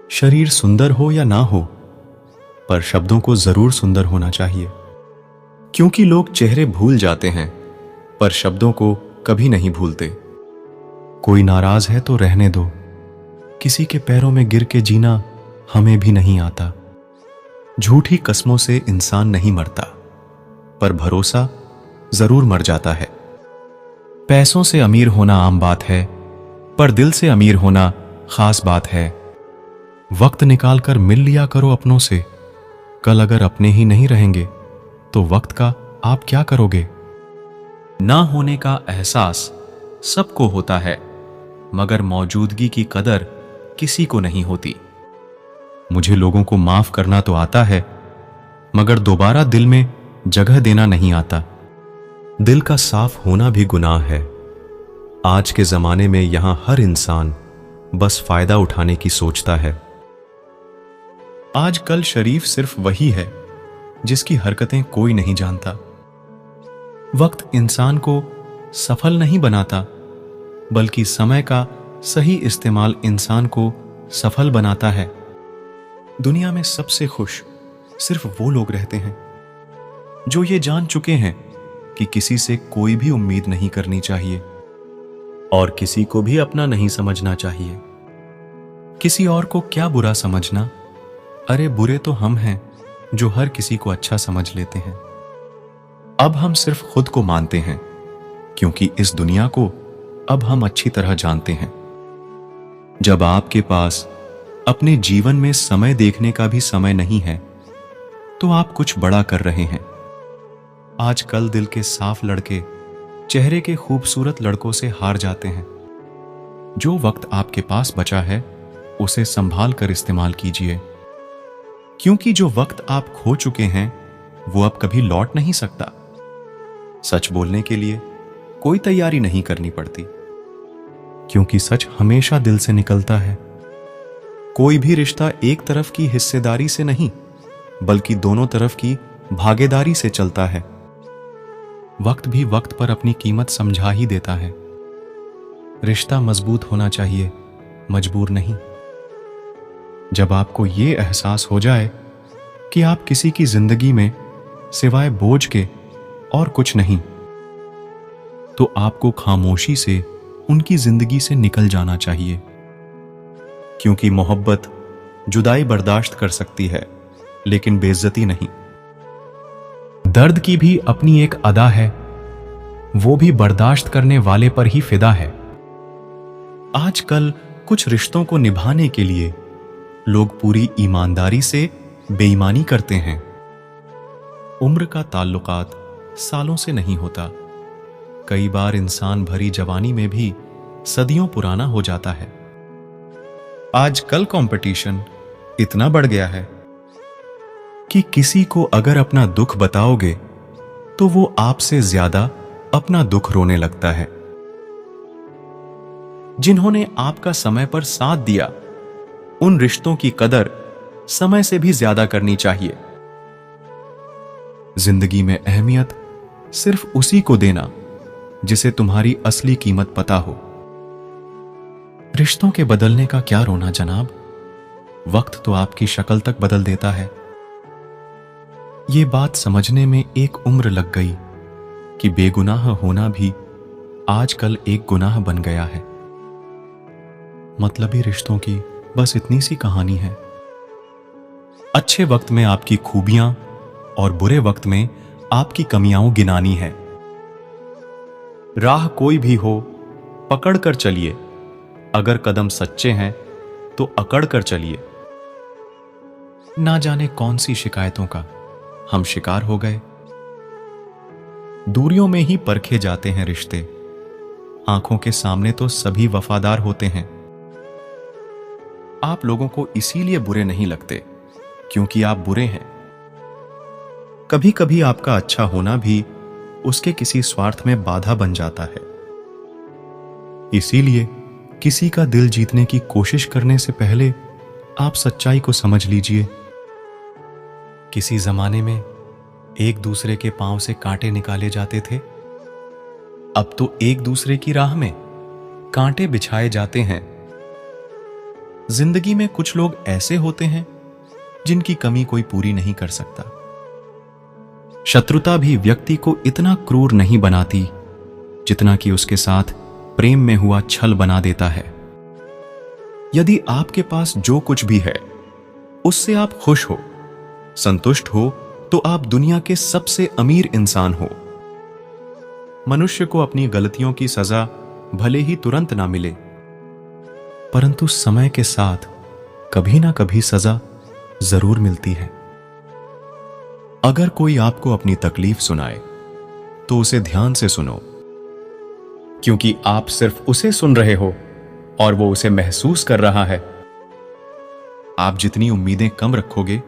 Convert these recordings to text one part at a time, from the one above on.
शरीर सुंदर हो या ना हो, पर शब्दों को जरूर सुंदर होना चाहिए। क्योंकि लोग चेहरे भूल जाते हैं, पर शब्दों को कभी नहीं भूलते। कोई नाराज है तो रहने दो, किसी के पैरों में गिर के जीना हमें भी नहीं आता। झूठी कस्मों से इंसान नहीं मरता, पर भरोसा जरूर मर जाता है। पैसों से अमीर होना आम बात है, पर दिल से अमीर होना खास बात है। वक्त निकाल कर मिल लिया करो अपनों से, कल अगर अपने ही नहीं रहेंगे तो वक्त का आप क्या करोगे। ना होने का एहसास सबको होता है, मगर मौजूदगी की कदर किसी को नहीं होती। मुझे लोगों को माफ करना तो आता है, मगर दोबारा दिल में जगह देना नहीं आता। दिल का साफ होना भी गुनाह है। आज के जमाने में यहां हर इंसान बस फायदा उठाने की सोचता है। आजकल शरीफ सिर्फ वही है जिसकी हरकतें कोई नहीं जानता। वक्त इंसान को सफल नहीं बनाता, बल्कि समय का सही इस्तेमाल इंसान को सफल बनाता है। दुनिया में सबसे खुश सिर्फ वो लोग रहते हैं जो ये जान चुके हैं कि किसी से कोई भी उम्मीद नहीं करनी चाहिए और किसी को भी अपना नहीं समझना चाहिए। किसी और को क्या बुरा समझना, अरे बुरे तो हम हैं जो हर किसी को अच्छा समझ लेते हैं। अब हम सिर्फ खुद को मानते हैं, क्योंकि इस दुनिया को अब हम अच्छी तरह जानते हैं। जब आपके पास अपने जीवन में समय देखने का भी समय नहीं है, तो आप कुछ बड़ा कर रहे हैं। आजकल दिल के साफ लड़के चेहरे के खूबसूरत लड़कों से हार जाते हैं। जो वक्त आपके पास बचा है, उसे संभाल कर इस्तेमाल कीजिए, क्योंकि जो वक्त आप खो चुके हैं वो अब कभी लौट नहीं सकता। सच बोलने के लिए कोई तैयारी नहीं करनी पड़ती, क्योंकि सच हमेशा दिल से निकलता है। कोई भी रिश्ता एक तरफ की हिस्सेदारी से नहीं, बल्कि दोनों तरफ की भागीदारी से चलता है। वक्त भी वक्त पर अपनी कीमत समझा ही देता है। रिश्ता मजबूत होना चाहिए, मजबूर नहीं। जब आपको ये एहसास हो जाए कि आप किसी की जिंदगी में सिवाय बोझ के और कुछ नहीं, तो आपको खामोशी से उनकी जिंदगी से निकल जाना चाहिए। क्योंकि मोहब्बत जुदाई बर्दाश्त कर सकती है, लेकिन बेइज्जती नहीं। दर्द की भी अपनी एक अदा है, वो भी बर्दाश्त करने वाले पर ही फिदा है। आजकल कुछ रिश्तों को निभाने के लिए लोग पूरी ईमानदारी से बेईमानी करते हैं। उम्र का ताल्लुकात सालों से नहीं होता। कई बार इंसान भरी जवानी में भी सदियों पुराना हो जाता है। आजकल कंपटीशन इतना बढ़ गया है कि किसी को अगर अपना दुख बताओगे तो वो आपसे ज्यादा अपना दुख रोने लगता है। जिन्होंने आपका समय पर साथ दिया, उन रिश्तों की कदर समय से भी ज्यादा करनी चाहिए। जिंदगी में अहमियत सिर्फ उसी को देना जिसे तुम्हारी असली कीमत पता हो। रिश्तों के बदलने का क्या रोना जनाब, वक्त तो आपकी शक्ल तक बदल देता है। ये बात समझने में एक उम्र लग गई कि बेगुनाह होना भी आजकल एक गुनाह बन गया है। मतलबी रिश्तों की बस इतनी सी कहानी है। अच्छे वक्त में आपकी खूबियां और बुरे वक्त में आपकी कमियां गिनानी है। राह कोई भी हो, पकड़ कर चलिए। अगर कदम सच्चे हैं तो अकड़ कर चलिए। ना जाने कौन सी शिकायतों का हम शिकार हो गए। दूरियों में ही परखे जाते हैं रिश्ते, आंखों के सामने तो सभी वफादार होते हैं। आप लोगों को इसीलिए बुरे नहीं लगते क्योंकि आप बुरे हैं। कभी कभी आपका अच्छा होना भी उसके किसी स्वार्थ में बाधा बन जाता है। इसीलिए किसी का दिल जीतने की कोशिश करने से पहले आप सच्चाई को समझ लीजिए। किसी जमाने में एक दूसरे के पांव से कांटे निकाले जाते थे, अब तो एक दूसरे की राह में कांटे बिछाए जाते हैं। जिंदगी में कुछ लोग ऐसे होते हैं जिनकी कमी कोई पूरी नहीं कर सकता। शत्रुता भी व्यक्ति को इतना क्रूर नहीं बनाती जितना कि उसके साथ प्रेम में हुआ छल बना देता है। यदि आपके पास जो कुछ भी है उससे आप खुश हो, संतुष्ट हो, तो आप दुनिया के सबसे अमीर इंसान हो। मनुष्य को अपनी गलतियों की सजा भले ही तुरंत ना मिले, परंतु समय के साथ कभी ना कभी सजा जरूर मिलती है। अगर कोई आपको अपनी तकलीफ सुनाए तो उसे ध्यान से सुनो, क्योंकि आप सिर्फ उसे सुन रहे हो और वो उसे महसूस कर रहा है। आप जितनी उम्मीदें कम रखोगे,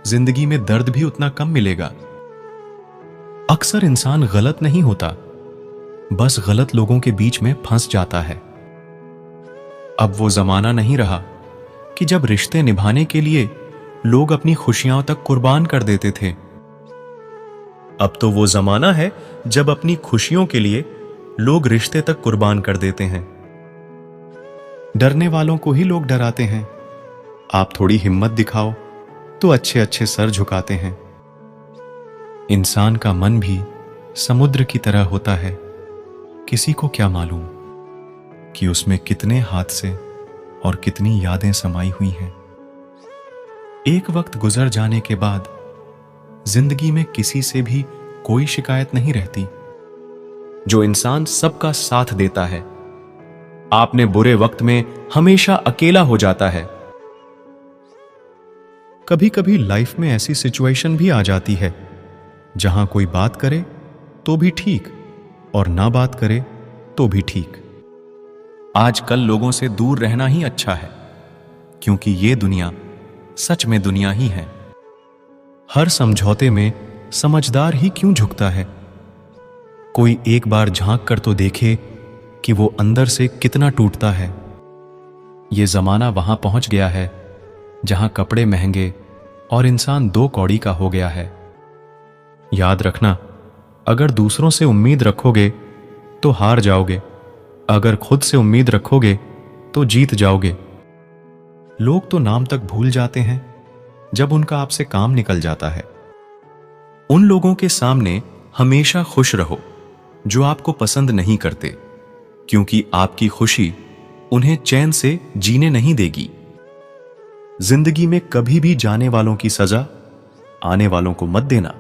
जिंदगी में दर्द भी उतना कम मिलेगा। अक्सर इंसान गलत नहीं होता, बस गलत लोगों के बीच में फंस जाता है। अब वो जमाना नहीं रहा कि जब रिश्ते निभाने के लिए लोग अपनी खुशियां तक कुर्बान कर देते थे। अब तो वो जमाना है जब अपनी खुशियों के लिए लोग रिश्ते तक कुर्बान कर देते हैं। डरने वालों को ही लोग डराते हैं। आप थोड़ी हिम्मत दिखाओ तो अच्छे अच्छे सर झुकाते हैं। इंसान का मन भी समुद्र की तरह होता है। किसी को क्या मालूम कि उसमें कितने हादसे और कितनी यादें समाई हुई हैं। एक वक्त गुजर जाने के बाद जिंदगी में किसी से भी कोई शिकायत नहीं रहती। जो इंसान सबका साथ देता है, आपने बुरे वक्त में हमेशा अकेला हो जाता है। कभी कभी लाइफ में ऐसी सिचुएशन भी आ जाती है जहां कोई बात करे तो भी ठीक और ना बात करे तो भी ठीक। आजकल लोगों से दूर रहना ही अच्छा है, क्योंकि ये दुनिया सच में दुनिया ही है। हर समझौते में समझदार ही क्यों झुकता है। कोई एक बार झांक कर तो देखे कि वो अंदर से कितना टूटता है। ये जमाना वहां पहुंच गया है जहां कपड़े महंगे और इंसान दो कौड़ी का हो गया है। याद रखना, अगर दूसरों से उम्मीद रखोगे तो हार जाओगे, अगर खुद से उम्मीद रखोगे तो जीत जाओगे। लोग तो नाम तक भूल जाते हैं जब उनका आपसे काम निकल जाता है। उन लोगों के सामने हमेशा खुश रहो जो आपको पसंद नहीं करते, क्योंकि आपकी खुशी उन्हें चैन से जीने नहीं देगी। जिंदगी में कभी भी जाने वालों की सजा आने वालों को मत देना।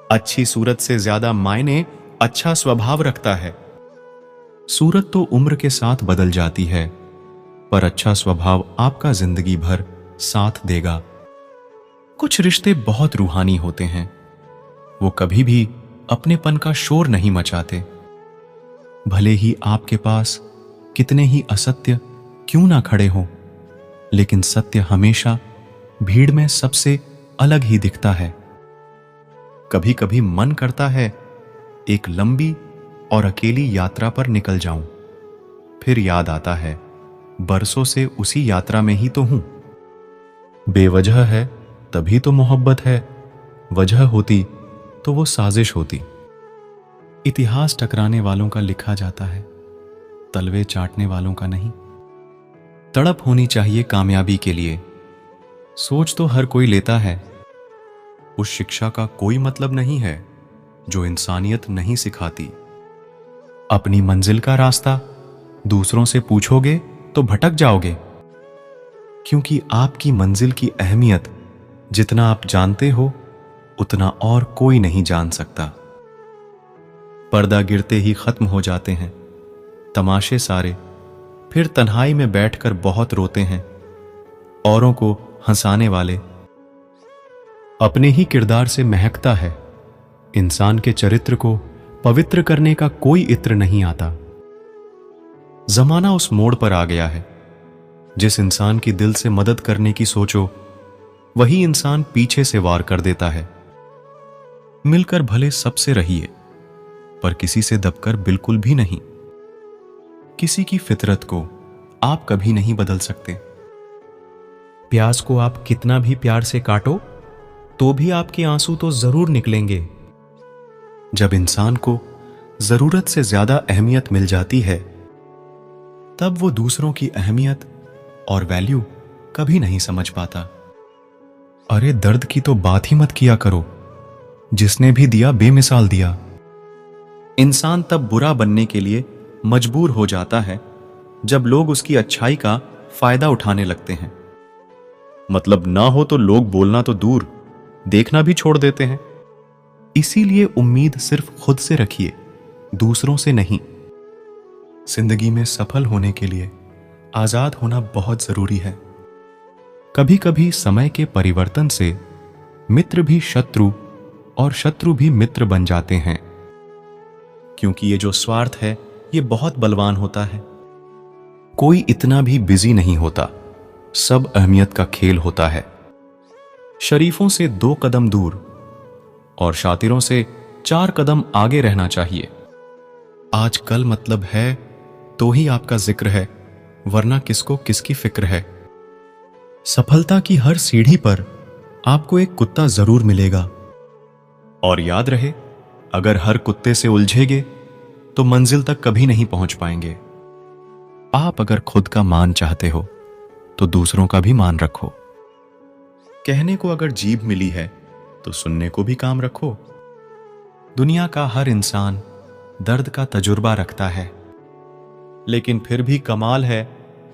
अच्छी सूरत से ज्यादा मायने अच्छा स्वभाव रखता है। सूरत तो उम्र के साथ बदल जाती है, पर अच्छा स्वभाव आपका जिंदगी भर साथ देगा। कुछ रिश्ते बहुत रूहानी होते हैं। वो कभी भी अपनेपन का शोर नहीं मचाते। भले ही आपके पास कितने ही असत्य क्यों ना खड़े हों, लेकिन सत्य हमेशा भीड़ में सबसे अलग ही दिखता है। कभी कभी मन करता है एक लंबी और अकेली यात्रा पर निकल जाऊं, फिर याद आता है बरसों से उसी यात्रा में ही तो हूं। बेवजह है तभी तो मोहब्बत है, वजह होती तो वो साजिश होती। इतिहास टकराने वालों का लिखा जाता है, तलवे चाटने वालों का नहीं। तड़प होनी चाहिए कामयाबी के लिए। सोच तो हर कोई लेता है। उस शिक्षा का कोई मतलब नहीं है जो इंसानियत नहीं सिखाती। अपनी मंजिल का रास्ता दूसरों से पूछोगे तो भटक जाओगे, क्योंकि आपकी मंजिल की अहमियत जितना आप जानते हो उतना और कोई नहीं जान सकता। पर्दा गिरते ही खत्म हो जाते हैं तमाशे सारे, फिर तन्हाई में बैठकर बहुत रोते हैं। औरों को हंसाने वाले अपने ही किरदार से महकता है। इंसान के चरित्र को पवित्र करने का कोई इत्र नहीं आता। जमाना उस मोड़ पर आ गया है, जिस इंसान की दिल से मदद करने की सोचो वही इंसान पीछे से वार कर देता है। मिलकर भले सबसे रहिए, पर किसी से दबकर बिल्कुल भी नहीं। किसी की फितरत को आप कभी नहीं बदल सकते। प्याज को आप कितना भी प्यार से काटो तो भी आपके आंसू तो जरूर निकलेंगे। जब इंसान को जरूरत से ज्यादा अहमियत मिल जाती है, तब वो दूसरों की अहमियत और वैल्यू कभी नहीं समझ पाता। अरे दर्द की तो बात ही मत किया करो, जिसने भी दिया बेमिसाल दिया। इंसान तब बुरा बनने के लिए मजबूर हो जाता है जब लोग उसकी अच्छाई का फायदा उठाने लगते हैं। मतलब ना हो तो लोग बोलना तो दूर, देखना भी छोड़ देते हैं। इसीलिए उम्मीद सिर्फ खुद से रखिए, दूसरों से नहीं। जिंदगी में सफल होने के लिए आजाद होना बहुत जरूरी है। कभी कभी समय के परिवर्तन से मित्र भी शत्रु और शत्रु भी मित्र बन जाते हैं, क्योंकि ये जो स्वार्थ है ये बहुत बलवान होता है। कोई इतना भी बिजी नहीं होता, सब अहमियत का खेल होता है। शरीफों से 2 कदम दूर और शातिरों से 4 कदम आगे रहना चाहिए। आज कल मतलब है तो ही आपका जिक्र है, वरना किसको किसकी फिक्र है। सफलता की हर सीढ़ी पर आपको एक कुत्ता जरूर मिलेगा, और याद रहे, अगर हर कुत्ते से उलझेगे तो मंजिल तक कभी नहीं पहुंच पाएंगे। आप अगर खुद का मान चाहते हो तो दूसरों का भी मान रखो। कहने को अगर जीभ मिली है तो सुनने को भी काम रखो। दुनिया का हर इंसान दर्द का तजुर्बा रखता है, लेकिन फिर भी कमाल है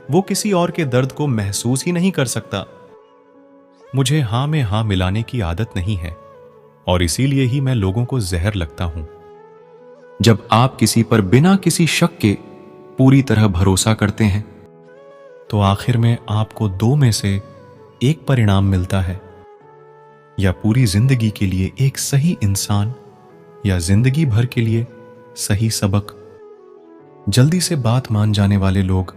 वो किसी और के दर्द को महसूस ही नहीं कर सकता। मुझे हां में हां मिलाने की आदत नहीं है, और इसीलिए ही मैं लोगों को जहर लगता हूं। जब आप किसी पर बिना किसी शक के पूरी तरह भरोसा करते हैं तो आखिर में आपको 2 में से 1 परिणाम मिलता है, या पूरी जिंदगी के लिए एक सही इंसान, या जिंदगी भर के लिए सही सबक। जल्दी से बात मान जाने वाले लोग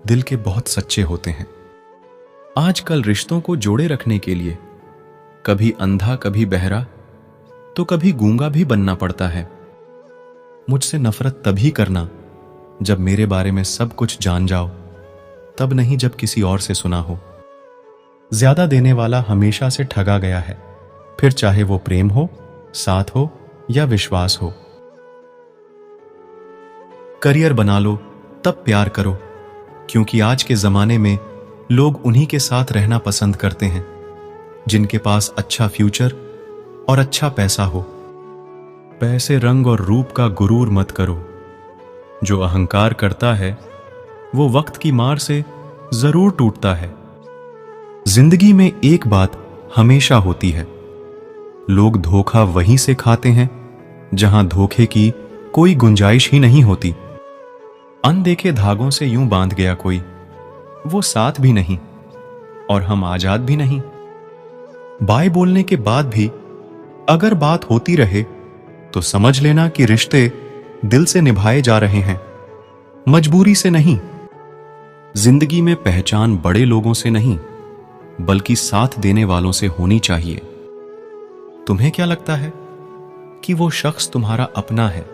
दिल के बहुत सच्चे होते हैं। आजकल रिश्तों को जोड़े रखने के लिए कभी अंधा कभी बहरा तो कभी गूंगा भी बनना पड़ता है। मुझसे नफरत तभी करना जब मेरे बारे में सब कुछ जान जाओ, तब नहीं जब किसी और से सुना हो। ज्यादा देने वाला हमेशा से ठगा गया है, फिर चाहे वो प्रेम हो, साथ हो या विश्वास हो। करियर बना लो तब प्यार करो, क्योंकि आज के जमाने में लोग उन्हीं के साथ रहना पसंद करते हैं जिनके पास अच्छा फ्यूचर और अच्छा पैसा हो। पैसे, रंग और रूप का गुरूर मत करो। जो अहंकार करता है वो वक्त की मार से जरूर टूटता है। जिंदगी में एक बात हमेशा होती है, लोग धोखा वहीं से खाते हैं जहां धोखे की कोई गुंजाइश ही नहीं होती। अनदेखे धागों से यूं बांध गया कोई, वो साथ भी नहीं और हम आजाद भी नहीं। बाय बोलने के बाद भी अगर बात होती रहे तो समझ लेना कि रिश्ते दिल से निभाए जा रहे हैं, मजबूरी से नहीं। जिंदगी में पहचान बड़े लोगों से नहीं, बल्कि साथ देने वालों से होनी चाहिए। तुम्हें क्या लगता है कि वो शख्स तुम्हारा अपना है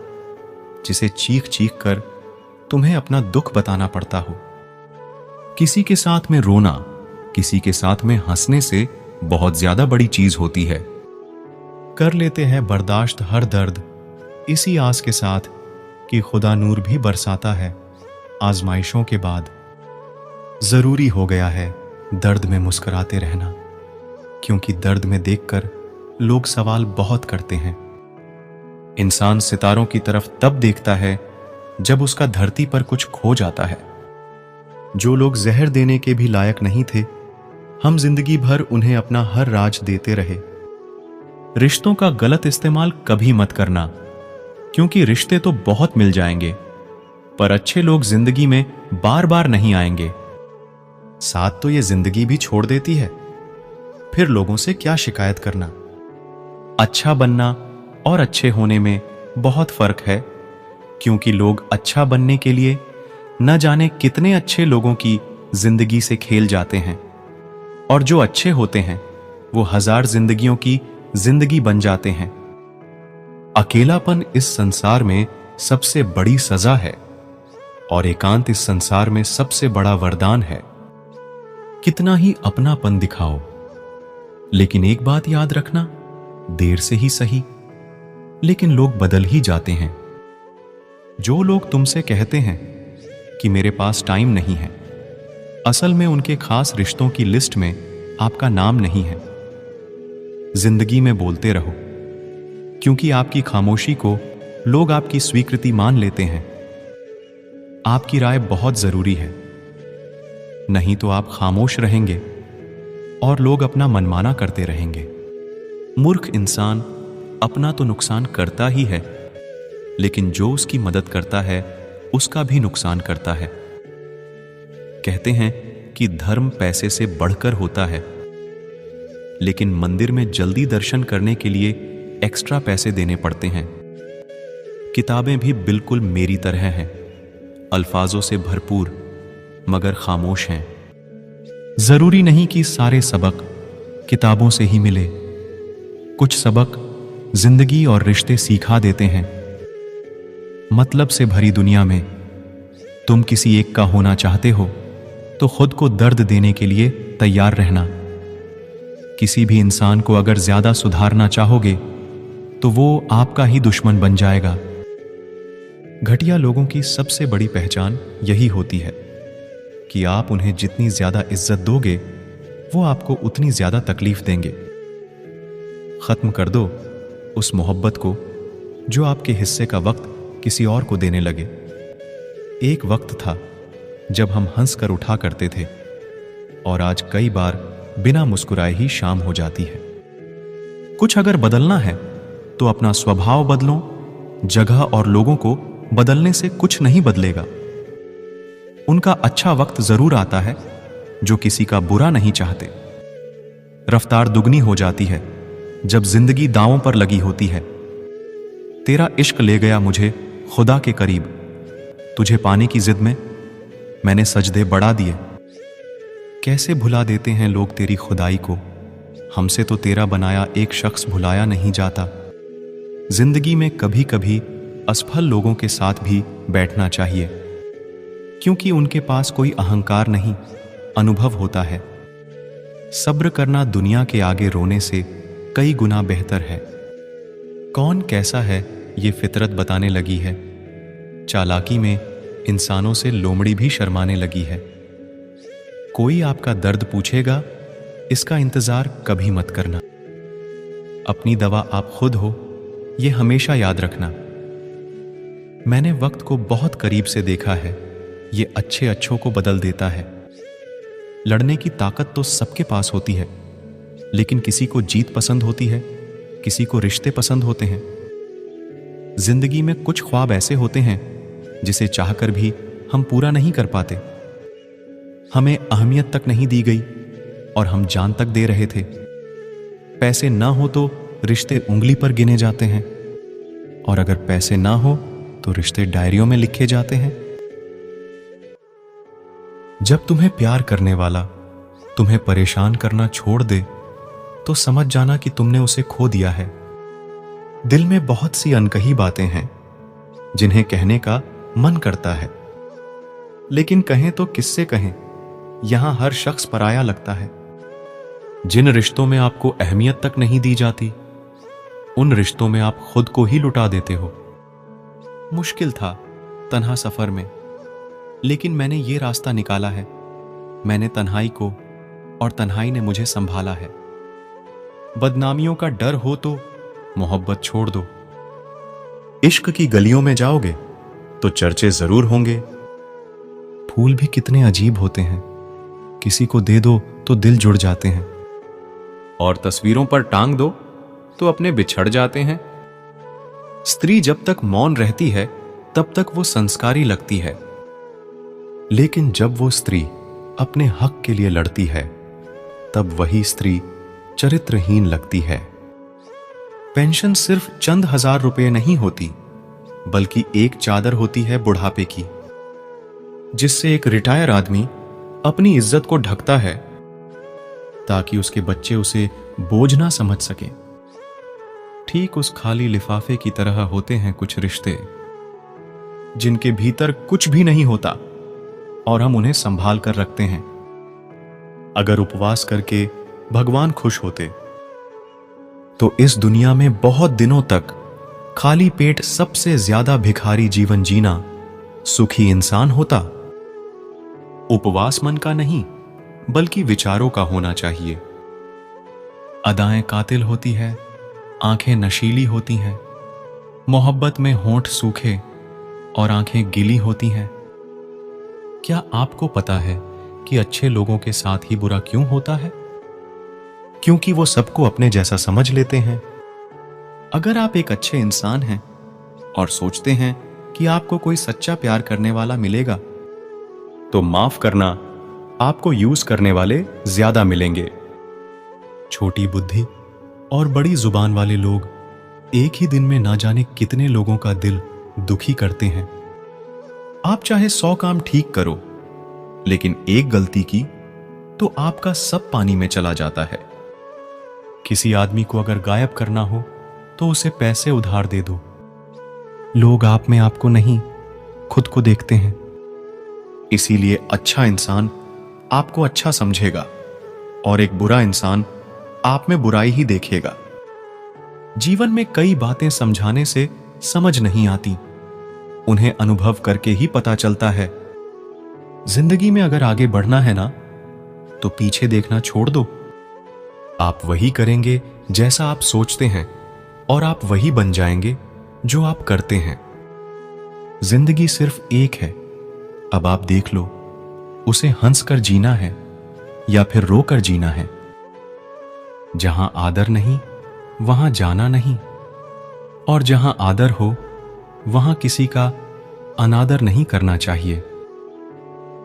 जिसे चीख चीख कर तुम्हें अपना दुख बताना पड़ता हो? किसी के साथ में रोना किसी के साथ में हंसने से बहुत ज्यादा बड़ी चीज होती है। कर लेते हैं बर्दाश्त हर दर्द इसी आस के साथ कि खुदा नूर भी बरसाता है आजमाइशों के बाद। जरूरी हो गया है दर्द में मुस्कुराते रहना, क्योंकि दर्द में देखकर लोग सवाल बहुत करते हैं। इंसान सितारों की तरफ तब देखता है जब उसका धरती पर कुछ खो जाता है। जो लोग जहर देने के भी लायक नहीं थे, हम जिंदगी भर उन्हें अपना हर राज देते रहे। रिश्तों का गलत इस्तेमाल कभी मत करना, क्योंकि रिश्ते तो बहुत मिल जाएंगे, पर अच्छे लोग जिंदगी में बार बार नहीं आएंगे। साथ तो ये जिंदगी भी छोड़ देती है, फिर लोगों से क्या शिकायत करना। अच्छा बनना और अच्छे होने में बहुत फर्क है, क्योंकि लोग अच्छा बनने के लिए न जाने कितने अच्छे लोगों की जिंदगी से खेल जाते हैं, और जो अच्छे होते हैं वो 1000 जिंदगियों की जिंदगी बन जाते हैं। अकेलापन इस संसार में सबसे बड़ी सजा है, और एकांत इस संसार में सबसे बड़ा वरदान है। कितना ही अपनापन दिखाओ, लेकिन एक बात याद रखना, देर से ही सही, लेकिन लोग बदल ही जाते हैं। जो लोग तुमसे कहते हैं कि मेरे पास टाइम नहीं है, असल में उनके खास रिश्तों की लिस्ट में आपका नाम नहीं है। जिंदगी में बोलते रहो, क्योंकि आपकी खामोशी को लोग आपकी स्वीकृति मान लेते हैं। आपकी राय बहुत जरूरी है, नहीं तो आप खामोश रहेंगे और लोग अपना मनमाना करते रहेंगे। मूर्ख इंसान अपना तो नुकसान करता ही है, लेकिन जो उसकी मदद करता है उसका भी नुकसान करता है। कहते हैं कि धर्म पैसे से बढ़कर होता है, लेकिन मंदिर में जल्दी दर्शन करने के लिए एक्स्ट्रा पैसे देने पड़ते हैं। किताबें भी बिल्कुल मेरी तरह हैं, अल्फाजों से भरपूर मगर खामोश हैं। जरूरी नहीं कि सारे सबक किताबों से ही मिले। कुछ सबक जिंदगी और रिश्ते सिखा देते हैं। मतलब से भरी दुनिया में तुम किसी एक का होना चाहते हो तो खुद को दर्द देने के लिए तैयार रहना। किसी भी इंसान को अगर ज्यादा सुधारना चाहोगे तो वो आपका ही दुश्मन बन जाएगा। घटिया लोगों की सबसे बड़ी पहचान यही होती है कि आप उन्हें जितनी ज्यादा इज्जत दोगे वो आपको उतनी ज्यादा तकलीफ देंगे। खत्म कर दो उस मोहब्बत को जो आपके हिस्से का वक्त किसी और को देने लगे। एक वक्त था जब हम हंस कर उठा करते थे, और आज कई बार बिना मुस्कुराए ही शाम हो जाती है। कुछ अगर बदलना है तो अपना स्वभाव बदलो। जगह और लोगों को बदलने से कुछ नहीं बदलेगा। उनका अच्छा वक्त जरूर आता है जो किसी का बुरा नहीं चाहते। रफ्तार दुगनी हो जाती है जब जिंदगी दांवों पर लगी होती है। तेरा इश्क ले गया मुझे खुदा के करीब, तुझे पाने की जिद में मैंने सजदे बढ़ा दिए। कैसे भुला देते हैं लोग तेरी खुदाई को, हमसे तो तेरा बनाया एक शख्स भुलाया नहीं जाता। जिंदगी में कभी कभी असफल लोगों के साथ भी बैठना चाहिए, क्योंकि उनके पास कोई अहंकार नहीं, अनुभव होता है। सब्र करना दुनिया के आगे रोने से कई गुना बेहतर है। कौन कैसा है ये फितरत बताने लगी है। चालाकी में इंसानों से लोमड़ी भी शर्माने लगी है। कोई आपका दर्द पूछेगा, इसका इंतजार कभी मत करना। अपनी दवा आप खुद हो, ये हमेशा याद रखना। मैंने वक्त को बहुत करीब से देखा है, ये अच्छे अच्छों को बदल देता है। लड़ने की ताकत तो सबके पास होती है, लेकिन किसी को जीत पसंद होती है, किसी को रिश्ते पसंद होते हैं। जिंदगी में कुछ ख्वाब ऐसे होते हैं जिसे चाहकर भी हम पूरा नहीं कर पाते। हमें अहमियत तक नहीं दी गई और हम जान तक दे रहे थे। पैसे ना हो तो रिश्ते उंगली पर गिने जाते हैं, और अगर पैसे ना हो तो रिश्ते डायरियों में लिखे जाते हैं। जब तुम्हें प्यार करने वाला तुम्हें परेशान करना छोड़ दे तो समझ जाना कि तुमने उसे खो दिया है। दिल में बहुत सी अनकही बातें हैं जिन्हें कहने का मन करता है, लेकिन कहें तो किससे कहें, यहां हर शख्स पराया लगता है। जिन रिश्तों में आपको अहमियत तक नहीं दी जाती, उन रिश्तों में आप खुद को ही लुटा देते हो। मुश्किल था तन्हा सफर में, लेकिन मैंने ये रास्ता निकाला है। मैंने तन्हाई को और तन्हाई ने मुझे संभाला है। बदनामियों का डर हो तो मोहब्बत छोड़ दो। इश्क की गलियों में जाओगे तो चर्चे जरूर होंगे। फूल भी कितने अजीब होते हैं, किसी को दे दो तो दिल जुड़ जाते हैं, और तस्वीरों पर टांग दो तो अपने बिछड़ जाते हैं। स्त्री जब तक मौन रहती है तब तक वो संस्कारी लगती है, लेकिन जब वो स्त्री अपने हक के लिए लड़ती है तब वही स्त्री चरित्रहीन लगती है। पेंशन सिर्फ चंद हजार रुपए नहीं होती, बल्कि एक चादर होती है बुढ़ापे की, जिससे एक रिटायर आदमी अपनी इज्जत को ढकता है ताकि उसके बच्चे उसे बोझ ना समझ सके। ठीक उस खाली लिफाफे की तरह होते हैं कुछ रिश्ते, जिनके भीतर कुछ भी नहीं होता और हम उन्हें संभाल कर रखते हैं। अगर उपवास करके भगवान खुश होते तो इस दुनिया में बहुत दिनों तक खाली पेट सबसे ज्यादा भिखारी जीवन जीना सुखी इंसान होता। उपवास मन का नहीं, बल्कि विचारों का होना चाहिए। अदाएं कातिल होती है, आंखें नशीली होती हैं, मोहब्बत में होंठ सूखे और आंखें गीली होती हैं। क्या आपको पता है कि अच्छे लोगों के साथ ही बुरा क्यों होता है? क्योंकि वो सबको अपने जैसा समझ लेते हैं। अगर आप एक अच्छे इंसान हैं और सोचते हैं कि आपको कोई सच्चा प्यार करने वाला मिलेगा, तो माफ करना, आपको यूज करने वाले ज्यादा मिलेंगे। छोटी बुद्धि और बड़ी जुबान वाले लोग एक ही दिन में ना जाने कितने लोगों का दिल दुखी करते हैं। आप चाहे 100 काम ठीक करो, लेकिन एक गलती की तो आपका सब पानी में चला जाता है। किसी आदमी को अगर गायब करना हो तो उसे पैसे उधार दे दो। लोग आप में आपको नहीं, खुद को देखते हैं। इसीलिए अच्छा इंसान आपको अच्छा समझेगा और एक बुरा इंसान आप में बुराई ही देखेगा। जीवन में कई बातें समझाने से समझ नहीं आती, उन्हें अनुभव करके ही पता चलता है। जिंदगी में अगर आगे बढ़ना है ना, तो पीछे देखना छोड़ दो। आप वही करेंगे जैसा आप सोचते हैं और आप वही बन जाएंगे जो आप करते हैं। जिंदगी सिर्फ एक है, अब आप देख लो, उसे हंसकर जीना है या फिर रोकर जीना है। जहां आदर नहीं वहां जाना नहीं, और जहां आदर हो वहां किसी का अनादर नहीं करना चाहिए।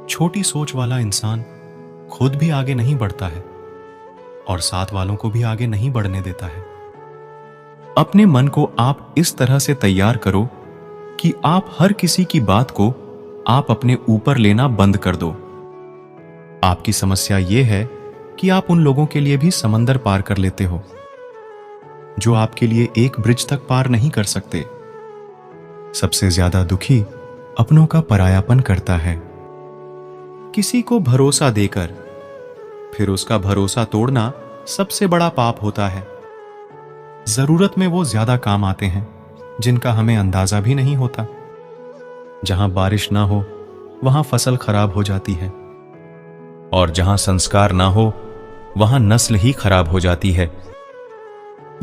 छोटी सोच वाला इंसान खुद भी आगे नहीं बढ़ता है और साथ वालों को भी आगे नहीं बढ़ने देता है। अपने मन को आप इस तरह से तैयार करो कि आप हर किसी की बात को आप अपने ऊपर लेना बंद कर दो। आपकी समस्या यह है कि आप उन लोगों के लिए भी समंदर पार कर लेते हो जो आपके लिए एक ब्रिज तक पार नहीं कर सकते। सबसे ज्यादा दुखी अपनों का परायापन करता है। किसी को भरोसा देकर फिर उसका भरोसा तोड़ना सबसे बड़ा पाप होता है। जरूरत में वो ज्यादा काम आते हैं जिनका हमें अंदाजा भी नहीं होता। जहां बारिश ना हो वहां फसल खराब हो जाती है, और जहां संस्कार ना हो वहां नस्ल ही खराब हो जाती है।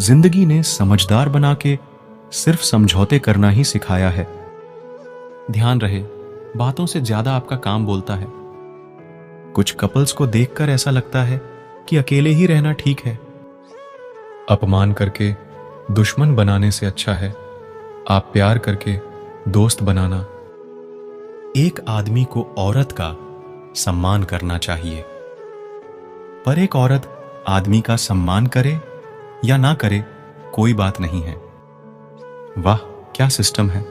जिंदगी ने समझदार बना के सिर्फ समझौते करना ही सिखाया है। ध्यान रहे, बातों से ज्यादा आपका काम बोलता है। कुछ कपल्स को देखकर ऐसा लगता है कि अकेले ही रहना ठीक है। अपमान करके दुश्मन बनाने से अच्छा है आप प्यार करके दोस्त बनाना। एक आदमी को औरत का सम्मान करना चाहिए, पर एक औरत आदमी का सम्मान करे या ना करे कोई बात नहीं है। वाह क्या सिस्टम है।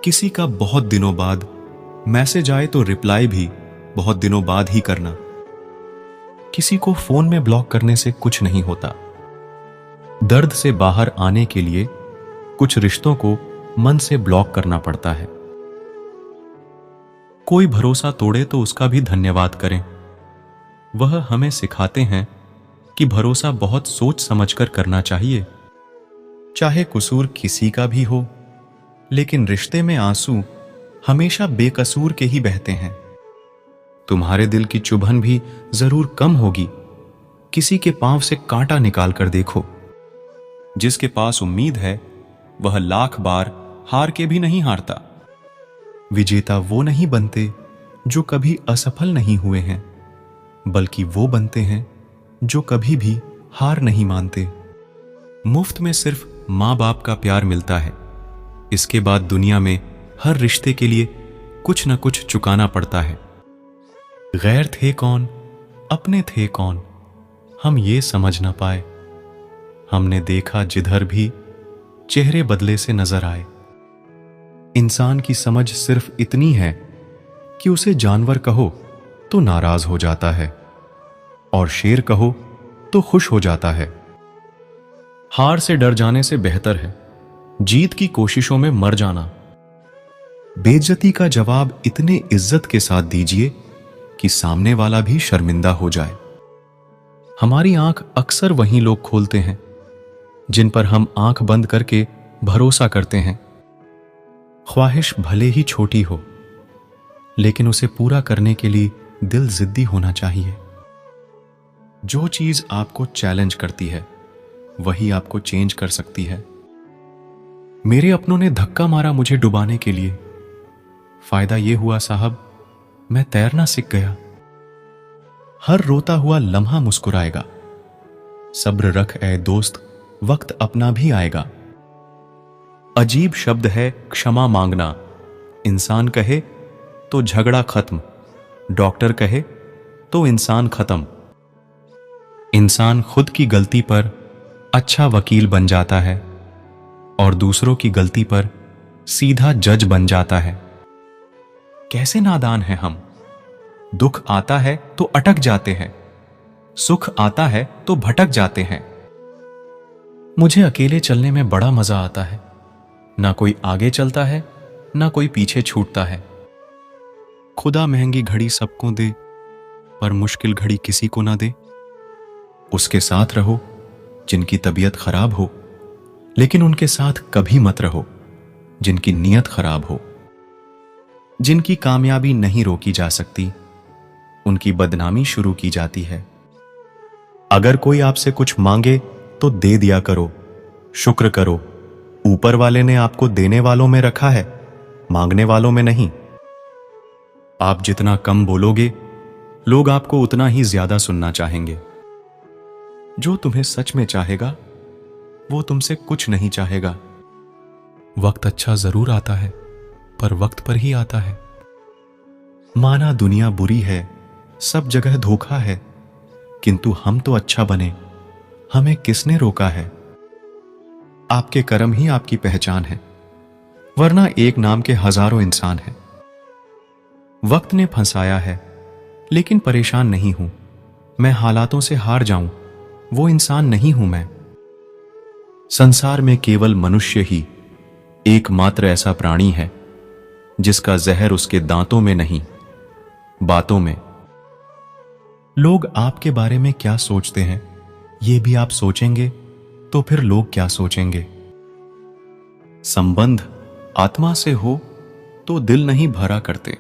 किसी का बहुत दिनों बाद मैसेज आए तो रिप्लाई भी बहुत दिनों बाद ही करना। किसी को फोन में ब्लॉक करने से कुछ नहीं होता। दर्द से बाहर आने के लिए कुछ रिश्तों को मन से ब्लॉक करना पड़ता है। कोई भरोसा तोड़े तो उसका भी धन्यवाद करें। वह हमें सिखाते हैं कि भरोसा बहुत सोच समझकर करना चाहिए। चाहे कसूर किसी का भी हो, लेकिन रिश्ते में आंसू हमेशा बेकसूर के ही बहते हैं। तुम्हारे दिल की चुभन भी जरूर कम होगी। किसी के पांव से कांटा निकाल कर देखो। जिसके पास उम्मीद है वह लाख बार हार के भी नहीं हारता। विजेता वो नहीं बनते जो कभी असफल नहीं हुए हैं, बल्कि वो बनते हैं जो कभी भी हार नहीं मानते। मुफ्त में सिर्फ मां बाप का प्यार मिलता है। इसके बाद दुनिया में हर रिश्ते के लिए कुछ न कुछ चुकाना पड़ता है। गैर थे कौन, अपने थे कौन, हम ये समझ ना पाए। हमने देखा जिधर भी चेहरे बदले से नजर आए। इंसान की समझ सिर्फ इतनी है कि उसे जानवर कहो तो नाराज हो जाता है और शेर कहो तो खुश हो जाता है। हार से डर जाने से बेहतर है जीत की कोशिशों में मर जाना। बेइज्जती का जवाब इतने इज्जत के साथ दीजिए कि सामने वाला भी शर्मिंदा हो जाए। हमारी आंख अक्सर वही लोग खोलते हैं जिन पर हम आंख बंद करके भरोसा करते हैं। ख्वाहिश भले ही छोटी हो, लेकिन उसे पूरा करने के लिए दिल जिद्दी होना चाहिए। जो चीज आपको चैलेंज करती है वही आपको चेंज कर सकती है। मेरे अपनों ने धक्का मारा मुझे डुबाने के लिए। फायदा यह हुआ साहब, मैं तैरना सीख गया। हर रोता हुआ लम्हा मुस्कुराएगा। सब्र रख ए दोस्त, वक्त अपना भी आएगा। अजीब शब्द है क्षमा मांगना। इंसान कहे तो झगड़ा खत्म, डॉक्टर कहे तो इंसान खत्म। इंसान खुद की गलती पर अच्छा वकील बन जाता है और दूसरों की गलती पर सीधा जज बन जाता है। कैसे नादान हैं हम। दुख आता है तो अटक जाते हैं, सुख आता है तो भटक जाते हैं। मुझे अकेले चलने में बड़ा मजा आता है। ना कोई आगे चलता है, ना कोई पीछे छूटता है। खुदा महंगी घड़ी सबको दे, पर मुश्किल घड़ी किसी को ना दे। उसके साथ रहो जिनकी तबीयत खराब हो, लेकिन उनके साथ कभी मत रहो जिनकी नीयत खराब हो। जिनकी कामयाबी नहीं रोकी जा सकती, उनकी बदनामी शुरू की जाती है। अगर कोई आपसे कुछ मांगे तो दे दिया करो, शुक्र करो। ऊपर वाले ने आपको देने वालों में रखा है, मांगने वालों में नहीं। आप जितना कम बोलोगे, लोग आपको उतना ही ज्यादा सुनना चाहेंगे। जो तुम्हें सच में चाहेगा, वो तुमसे कुछ नहीं चाहेगा। वक्त अच्छा जरूर आता है, पर वक्त पर ही आता है। माना दुनिया बुरी है, सब जगह धोखा है, किंतु हम तो अच्छा बने, हमें किसने रोका है। आपके कर्म ही आपकी पहचान है, वरना एक नाम के हजारों इंसान हैं। वक्त ने फंसाया है, लेकिन परेशान नहीं हूं। मैं हालातों से हार जाऊं, वो इंसान नहीं हूं मैं। संसार में केवल मनुष्य ही एकमात्र ऐसा प्राणी है जिसका जहर उसके दांतों में नहीं, बातों में। लोग आपके बारे में क्या सोचते हैं, ये भी आप सोचेंगे तो फिर लोग क्या सोचेंगे। संबंध आत्मा से हो तो दिल नहीं भरा करते।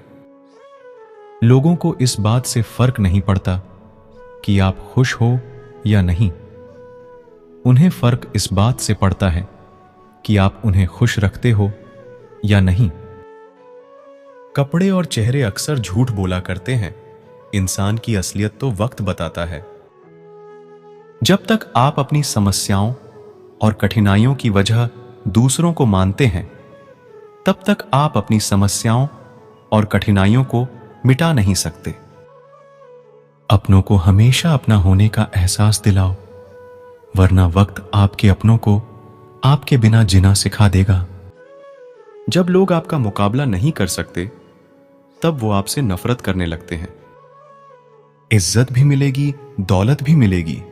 लोगों को इस बात से फर्क नहीं पड़ता कि आप खुश हो या नहीं। उन्हें फर्क इस बात से पड़ता है कि आप उन्हें खुश रखते हो या नहीं। कपड़े और चेहरे अक्सर झूठ बोला करते हैं, इंसान की असलियत तो वक्त बताता है। जब तक आप अपनी समस्याओं और कठिनाइयों की वजह दूसरों को मानते हैं, तब तक आप अपनी समस्याओं और कठिनाइयों को मिटा नहीं सकते। अपनों को हमेशा अपना होने का एहसास दिलाओ, वरना वक्त आपके अपनों को आपके बिना जीना सिखा देगा। जब लोग आपका मुकाबला नहीं कर सकते, तब वो आपसे नफरत करने लगते हैं। इज्जत भी मिलेगी, दौलत भी मिलेगी,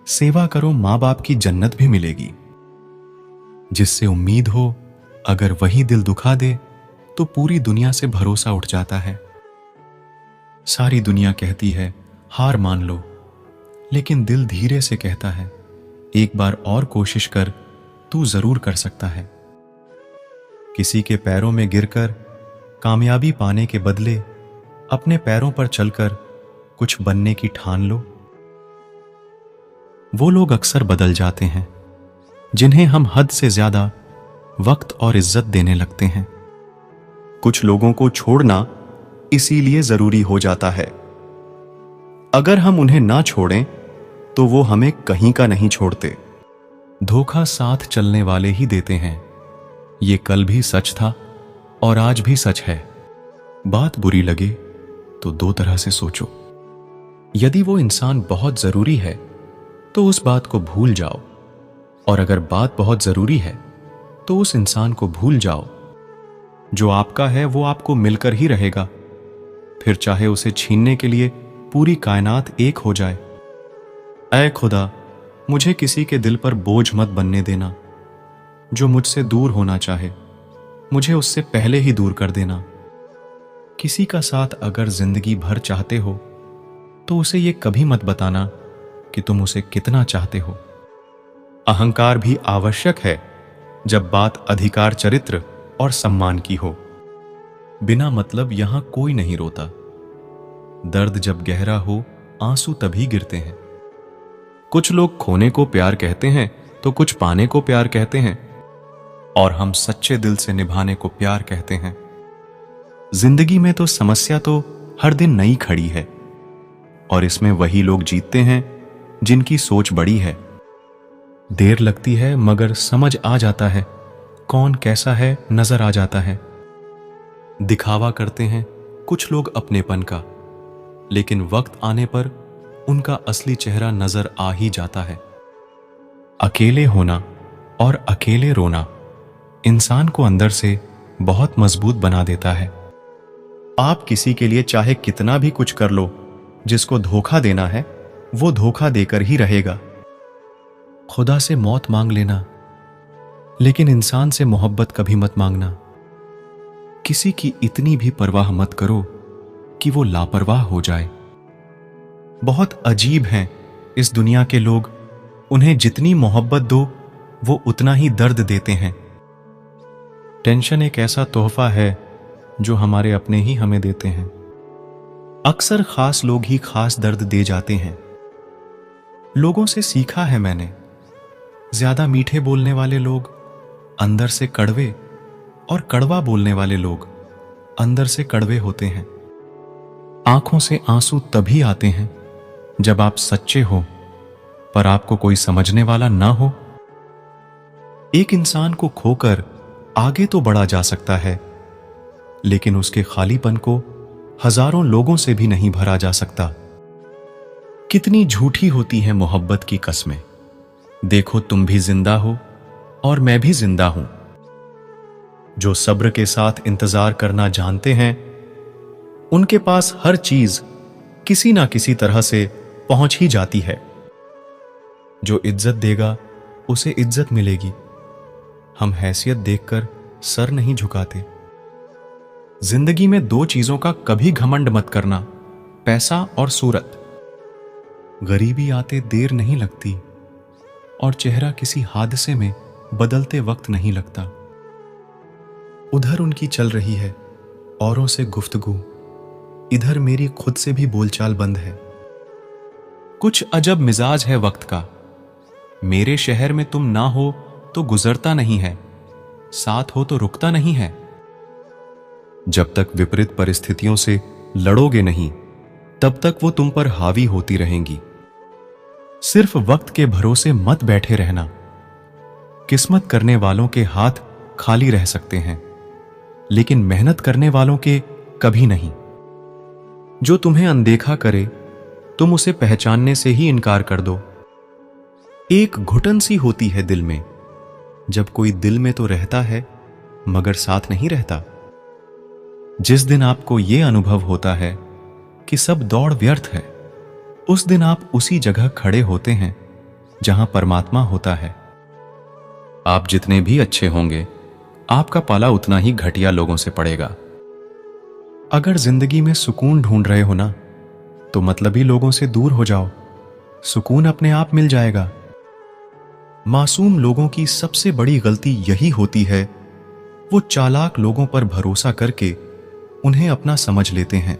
सेवा करो मां बाप की जन्नत भी मिलेगी। जिससे उम्मीद हो, अगर वही दिल दुखा दे तो पूरी दुनिया से भरोसा उठ जाता है। सारी दुनिया कहती है हार मान लो, लेकिन दिल धीरे से कहता है एक बार और कोशिश कर, तू जरूर कर सकता है। किसी के पैरों में गिरकर कामयाबी पाने के बदले अपने पैरों पर चलकर कुछ बनने की ठान लो। वो लोग अक्सर बदल जाते हैं जिन्हें हम हद से ज्यादा वक्त और इज्जत देने लगते हैं। कुछ लोगों को छोड़ना इसीलिए जरूरी हो जाता है। अगर हम उन्हें ना छोड़ें तो वो हमें कहीं का नहीं छोड़ते। धोखा साथ चलने वाले ही देते हैं। ये कल भी सच था और आज भी सच है। बात बुरी लगे तो दो तरह से सोचो। यदि वो इंसान बहुत जरूरी है तो उस बात को भूल जाओ, और अगर बात बहुत जरूरी है तो उस इंसान को भूल जाओ। जो आपका है वो आपको मिलकर ही रहेगा, फिर चाहे उसे छीनने के लिए पूरी कायनात एक हो जाए। ऐ खुदा, मुझे किसी के दिल पर बोझ मत बनने देना। जो मुझसे दूर होना चाहे, मुझे उससे पहले ही दूर कर देना। किसी का साथ अगर जिंदगी भर चाहते हो तो उसे ये कभी मत बताना कि तुम उसे कितना चाहते हो। अहंकार भी आवश्यक है जब बात अधिकार, चरित्र और सम्मान की हो। बिना मतलब यहां कोई नहीं रोता। दर्द जब गहरा हो, आंसू तभी गिरते हैं। कुछ लोग खोने को प्यार कहते हैं तो कुछ पाने को प्यार कहते हैं, और हम सच्चे दिल से निभाने को प्यार कहते हैं। जिंदगी में तो समस्या तो हर दिन नई खड़ी है, और इसमें वही लोग जीतते हैं जिनकी सोच बड़ी है। देर लगती है मगर समझ आ जाता है, कौन कैसा है नजर आ जाता है। दिखावा करते हैं कुछ लोग अपनेपन का, लेकिन वक्त आने पर उनका असली चेहरा नजर आ ही जाता है। अकेले होना और अकेले रोना इंसान को अंदर से बहुत मजबूत बना देता है। आप किसी के लिए चाहे कितना भी कुछ कर लो, जिसको धोखा देना है वो धोखा देकर ही रहेगा। खुदा से मौत मांग लेना, लेकिन इंसान से मोहब्बत कभी मत मांगना। किसी की इतनी भी परवाह मत करो कि वो लापरवाह हो जाए। बहुत अजीब हैं इस दुनिया के लोग, उन्हें जितनी मोहब्बत दो वो उतना ही दर्द देते हैं। टेंशन एक ऐसा तोहफा है जो हमारे अपने ही हमें देते हैं। अक्सर खास लोग ही खास दर्द दे जाते हैं। लोगों से सीखा है मैंने, ज्यादा मीठे बोलने वाले लोग अंदर से कड़वे, और कड़वा बोलने वाले लोग अंदर से कड़वे होते हैं। आंखों से आंसू तभी आते हैं जब आप सच्चे हो, पर आपको कोई समझने वाला ना हो। एक इंसान को खोकर आगे तो बढ़ा जा सकता है, लेकिन उसके खालीपन को हजारों लोगों से भी नहीं भरा जा सकता। कितनी झूठी होती है मोहब्बत की कस्में। देखो तुम भी जिंदा हो और मैं भी जिंदा हूं। जो सब्र के साथ इंतजार करना जानते हैं, उनके पास हर चीज किसी ना किसी तरह से पहुंच ही जाती है। जो इज्जत देगा उसे इज्जत मिलेगी। हम हैसियत देखकर सर नहीं झुकाते। जिंदगी में दो चीजों का कभी घमंड मत करना, पैसा और सूरत। गरीबी आते देर नहीं लगती, और चेहरा किसी हादसे में बदलते वक्त नहीं लगता। उधर उनकी चल रही है औरों से गुफ्तगू, इधर मेरी खुद से भी बोलचाल बंद है। कुछ अजब मिजाज है वक्त का। मेरे शहर में तुम ना हो तो गुजरता नहीं है, साथ हो तो रुकता नहीं है। जब तक विपरीत परिस्थितियों से लड़ोगे नहीं, तब तक वो तुम पर हावी होती रहेंगी। सिर्फ वक्त के भरोसे मत बैठे रहना। किस्मत करने वालों के हाथ खाली रह सकते हैं, लेकिन मेहनत करने वालों के कभी नहीं। जो तुम्हें अनदेखा करे, तुम उसे पहचानने से ही इनकार कर दो। एक घुटन सी होती है दिल में, जब कोई दिल में तो रहता है मगर साथ नहीं रहता। जिस दिन आपको यह अनुभव होता है कि सब दौड़ व्यर्थ है, उस दिन आप उसी जगह खड़े होते हैं जहां परमात्मा होता है। आप जितने भी अच्छे होंगे, आपका पाला उतना ही घटिया लोगों से पड़ेगा। अगर जिंदगी में सुकून ढूंढ रहे हो ना, तो मतलबी लोगों से दूर हो जाओ, सुकून अपने आप मिल जाएगा। मासूम लोगों की सबसे बड़ी गलती यही होती है, वो चालाक लोगों पर भरोसा करके उन्हें अपना समझ लेते हैं।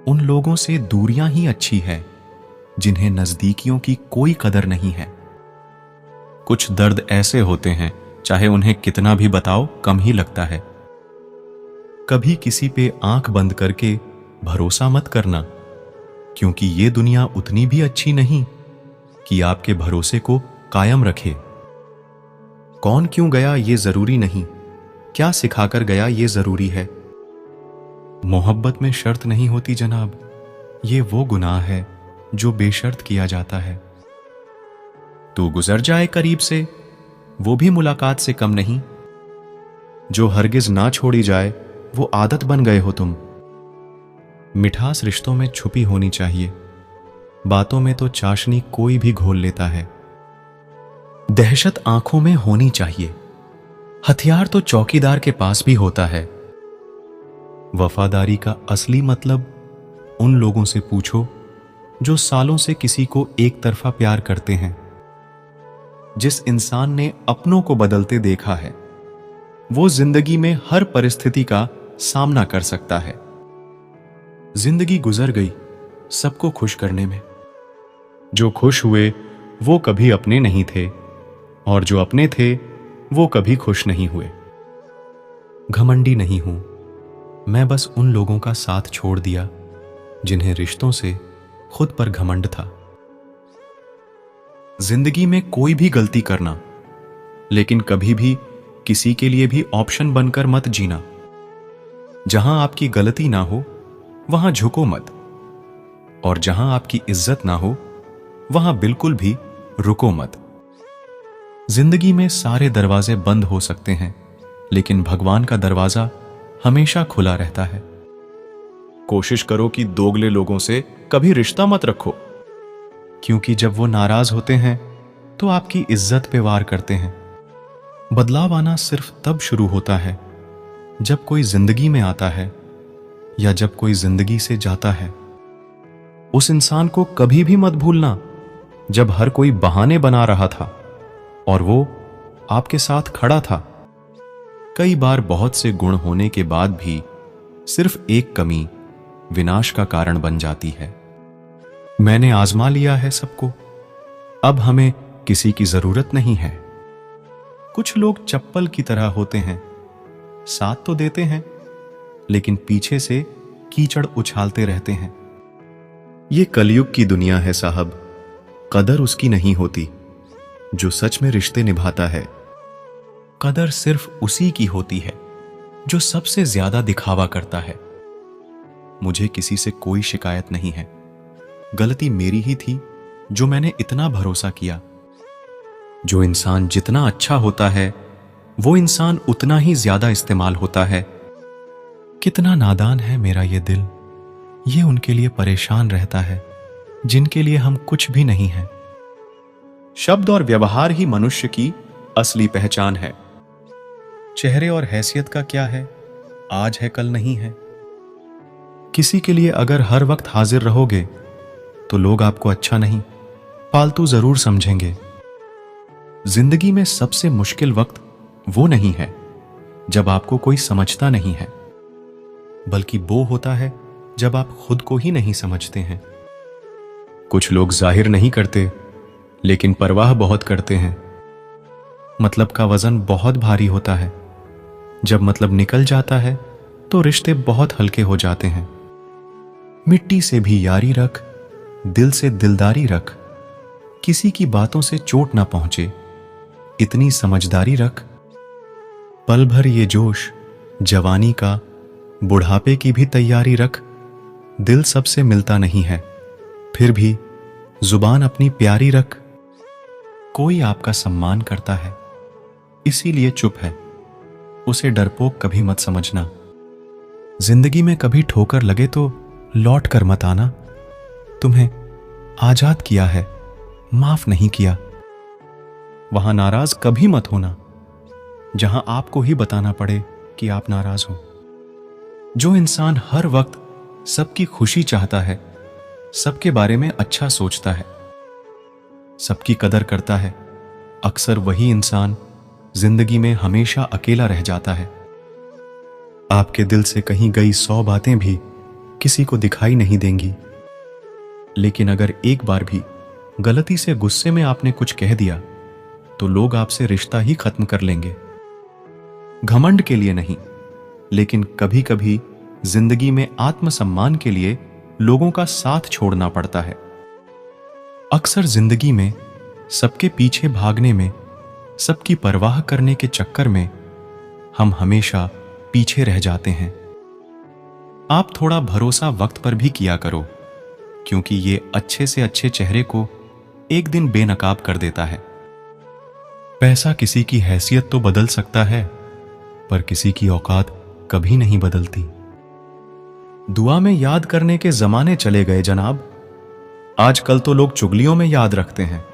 उन लोगों से दूरियां ही अच्छी है जिन्हें नजदीकियों की कोई कदर नहीं है। कुछ दर्द ऐसे होते हैं, चाहे उन्हें कितना भी बताओ कम ही लगता है। कभी किसी पे आंख बंद करके भरोसा मत करना, क्योंकि ये दुनिया उतनी भी अच्छी नहीं कि आपके भरोसे को कायम रखे। कौन क्यों गया ये जरूरी नहीं, क्या सिखाकर गया ये जरूरी है। मोहब्बत में शर्त नहीं होती जनाब, ये वो गुनाह है जो बेशर्त किया जाता है। तू गुजर जाए करीब से, वो भी मुलाकात से कम नहीं। जो हरगिज ना छोड़ी जाए, वो आदत बन गए हो तुम। मिठास रिश्तों में छुपी होनी चाहिए, बातों में तो चाशनी कोई भी घोल लेता है। दहशत आंखों में होनी चाहिए, हथियार तो चौकीदार के पास भी होता है। वफादारी का असली मतलब उन लोगों से पूछो जो सालों से किसी को एक तरफा प्यार करते हैं। जिस इंसान ने अपनों को बदलते देखा है, वो जिंदगी में हर परिस्थिति का सामना कर सकता है। जिंदगी गुजर गई सबको खुश करने में। जो खुश हुए वो कभी अपने नहीं थे, और जो अपने थे वो कभी खुश नहीं हुए। घमंडी नहीं हूं, मैं बस उन लोगों का साथ छोड़ दिया जिन्हें रिश्तों से खुद पर घमंड था। जिंदगी में कोई भी गलती करना, लेकिन कभी भी किसी के लिए भी ऑप्शन बनकर मत जीना। जहां आपकी गलती ना हो वहां झुको मत, और जहां आपकी इज्जत ना हो वहां बिल्कुल भी रुको मत। जिंदगी में सारे दरवाजे बंद हो सकते हैं, लेकिन भगवान का दरवाजा हमेशा खुला रहता है। कोशिश करो कि दोगले लोगों से कभी रिश्ता मत रखो, क्योंकि जब वो नाराज होते हैं तो आपकी इज्जत पे वार करते हैं। बदलाव आना सिर्फ तब शुरू होता है जब कोई जिंदगी में आता है, या जब कोई जिंदगी से जाता है। उस इंसान को कभी भी मत भूलना जब हर कोई बहाने बना रहा था और वो आपके साथ खड़ा था। कई बार बहुत से गुण होने के बाद भी सिर्फ एक कमी विनाश का कारण बन जाती है। मैंने आजमा लिया है सबको, अब हमें किसी की जरूरत नहीं है। कुछ लोग चप्पल की तरह होते हैं, साथ तो देते हैं लेकिन पीछे से कीचड़ उछालते रहते हैं। ये कलयुग की दुनिया है साहब, कदर उसकी नहीं होती जो सच में रिश्ते निभाता है। कदर सिर्फ उसी की होती है जो सबसे ज्यादा दिखावा करता है। मुझे किसी से कोई शिकायत नहीं है, गलती मेरी ही थी जो मैंने इतना भरोसा किया। जो इंसान जितना अच्छा होता है वो इंसान उतना ही ज्यादा इस्तेमाल होता है। कितना नादान है मेरा ये दिल, ये उनके लिए परेशान रहता है जिनके लिए हम कुछ भी नहीं हैं। शब्द और व्यवहार ही मनुष्य की असली पहचान है। चेहरे और हैसियत का क्या है, आज है कल नहीं है। किसी के लिए अगर हर वक्त हाजिर रहोगे तो लोग आपको अच्छा नहीं, फालतू जरूर समझेंगे। जिंदगी में सबसे मुश्किल वक्त वो नहीं है जब आपको कोई समझता नहीं है, बल्कि वो होता है जब आप खुद को ही नहीं समझते हैं। कुछ लोग जाहिर नहीं करते लेकिन परवाह बहुत करते हैं। मतलब का वजन बहुत भारी होता है, जब मतलब निकल जाता है तो रिश्ते बहुत हल्के हो जाते हैं। मिट्टी से भी यारी रख, दिल से दिलदारी रख, किसी की बातों से चोट ना पहुंचे इतनी समझदारी रख। पल भर ये जोश जवानी का, बुढ़ापे की भी तैयारी रख। दिल सबसे मिलता नहीं है, फिर भी जुबान अपनी प्यारी रख। कोई आपका सम्मान करता है इसीलिए चुप है, उसे डरपोक कभी मत समझना। जिंदगी में कभी ठोकर लगे तो लौट कर मत आना। तुम्हें आजाद किया है, माफ नहीं किया। वहां नाराज कभी मत होना जहां आपको ही बताना पड़े कि आप नाराज हो। जो इंसान हर वक्त सबकी खुशी चाहता है, सबके बारे में अच्छा सोचता है, सबकी कदर करता है, अक्सर वही इंसान जिंदगी में हमेशा अकेला रह जाता है। आपके दिल से कहीं गई 100 बातें भी किसी को दिखाई नहीं देंगी, लेकिन अगर एक बार भी गलती से गुस्से में आपने कुछ कह दिया तो लोग आपसे रिश्ता ही खत्म कर लेंगे। घमंड के लिए नहीं, लेकिन कभी कभी जिंदगी में आत्मसम्मान के लिए लोगों का साथ छोड़ना पड़ता है। अक्सर जिंदगी में सबके पीछे भागने में, सबकी परवाह करने के चक्कर में हम हमेशा पीछे रह जाते हैं। आप थोड़ा भरोसा वक्त पर भी किया करो, क्योंकि ये अच्छे से अच्छे चेहरे को एक दिन बेनकाब कर देता है। पैसा किसी की हैसियत तो बदल सकता है, पर किसी की औकात कभी नहीं बदलती। दुआ में याद करने के जमाने चले गए जनाब, आजकल तो लोग चुगलियों में याद रखते हैं।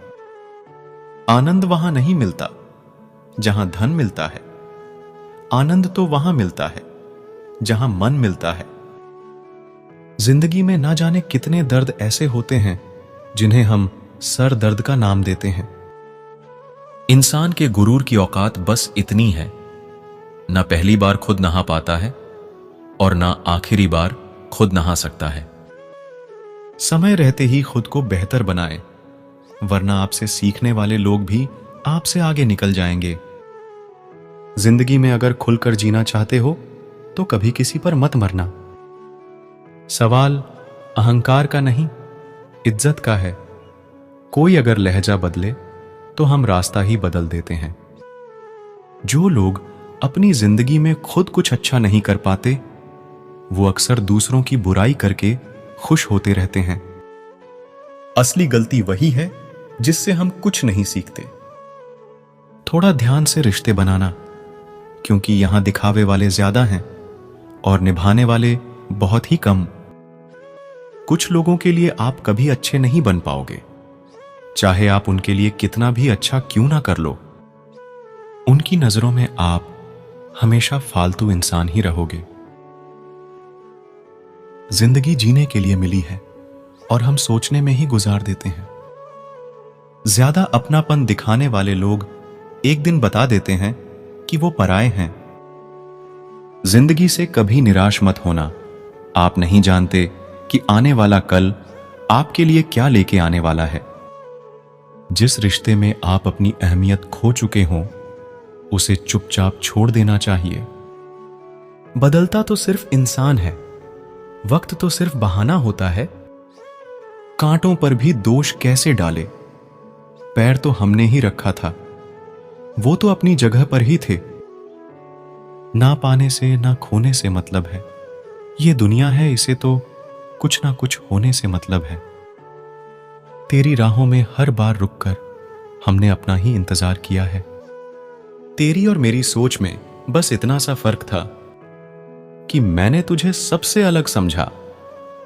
आनंद वहां नहीं मिलता जहां धन मिलता है, आनंद तो वहां मिलता है जहां मन मिलता है। जिंदगी में ना जाने कितने दर्द ऐसे होते हैं जिन्हें हम सर दर्द का नाम देते हैं। इंसान के गुरूर की औकात बस इतनी है, न पहली बार खुद नहा पाता है, और ना आखिरी बार खुद नहा सकता है। समय रहते ही खुद को बेहतर बनाएं, वरना आपसे सीखने वाले लोग भी आपसे आगे निकल जाएंगे। जिंदगी में अगर खुलकर जीना चाहते हो तो कभी किसी पर मत मरना। सवाल अहंकार का नहीं, इज्जत का है। कोई अगर लहजा बदले तो हम रास्ता ही बदल देते हैं। जो लोग अपनी जिंदगी में खुद कुछ अच्छा नहीं कर पाते, वो अक्सर दूसरों की बुराई करके खुश होते रहते हैं। असली गलती वही है जिससे हम कुछ नहीं सीखते। थोड़ा ध्यान से रिश्ते बनाना, क्योंकि यहां दिखावे वाले ज्यादा हैं और निभाने वाले बहुत ही कम। कुछ लोगों के लिए आप कभी अच्छे नहीं बन पाओगे, चाहे आप उनके लिए कितना भी अच्छा क्यों ना कर लो। उनकी नजरों में आप हमेशा फालतू इंसान ही रहोगे। जिंदगी जीने के लिए मिली है और हम सोचने में ही गुजार देते हैं। ज्यादा अपनापन दिखाने वाले लोग एक दिन बता देते हैं कि वो पराए हैं। जिंदगी से कभी निराश मत होना। आप नहीं जानते कि आने वाला कल आपके लिए क्या लेके आने वाला है। जिस रिश्ते में आप अपनी अहमियत खो चुके हों, उसे चुपचाप छोड़ देना चाहिए। बदलता तो सिर्फ इंसान है, वक्त तो सिर्फ बहाना होता है। कांटों पर भी दोष कैसे डाले, पैर तो हमने ही रखा था, वो तो अपनी जगह पर ही थे। ना पाने से ना खोने से मतलब है, ये दुनिया है, इसे तो कुछ ना कुछ होने से मतलब है। तेरी राहों में हर बार रुककर हमने अपना ही इंतजार किया है। तेरी और मेरी सोच में बस इतना सा फर्क था कि मैंने तुझे सबसे अलग समझा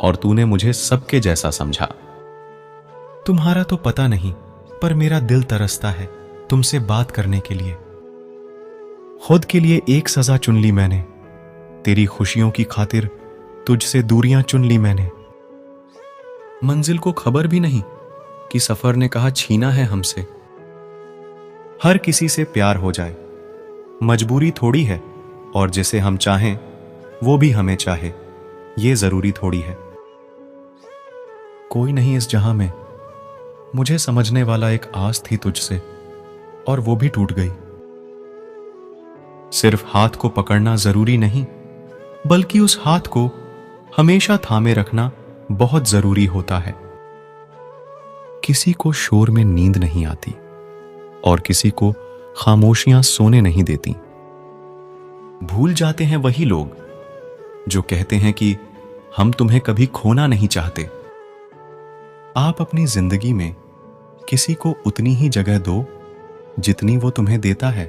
और तूने मुझे सबके जैसा समझा। तुम्हारा तो पता नहीं, पर मेरा दिल तरसता है तुमसे बात करने के लिए। खुद के लिए एक सजा चुन ली मैंने, तेरी खुशियों की खातिर तुझसे दूरियां चुन ली मैंने। मंजिल को खबर भी नहीं कि सफर ने कहा छीना है हमसे। हर किसी से प्यार हो जाए मजबूरी थोड़ी है, और जिसे हम चाहें वो भी हमें चाहे ये जरूरी थोड़ी है। कोई नहीं इस जहां में मुझे समझने वाला, एक आस थी तुझसे और वो भी टूट गई। सिर्फ हाथ को पकड़ना जरूरी नहीं, बल्कि उस हाथ को हमेशा थामे रखना बहुत जरूरी होता है। किसी को शोर में नींद नहीं आती और किसी को खामोशियां सोने नहीं देती। भूल जाते हैं वही लोग जो कहते हैं कि हम तुम्हें कभी खोना नहीं चाहते। आप अपनी जिंदगी में किसी को उतनी ही जगह दो जितनी वो तुम्हें देता है।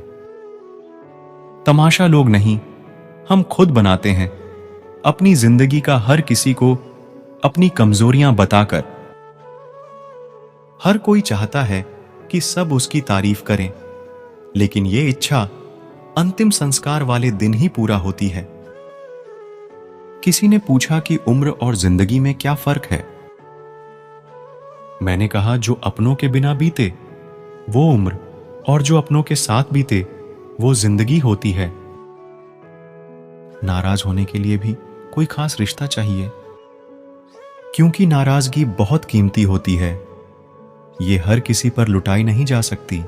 तमाशा लोग नहीं, हम खुद बनाते हैं अपनी जिंदगी का हर किसी को अपनी कमजोरियां बताकर। हर कोई चाहता है कि सब उसकी तारीफ करें, लेकिन यह इच्छा अंतिम संस्कार वाले दिन ही पूरा होती है। किसी ने पूछा कि उम्र और जिंदगी में क्या फर्क है। मैंने कहा जो अपनों के बिना बीते वो उम्र, और जो अपनों के साथ बीते वो जिंदगी होती है। नाराज होने के लिए भी कोई खास रिश्ता चाहिए, क्योंकि नाराजगी बहुत कीमती होती है। ये हर किसी पर लुटाई नहीं जा सकती।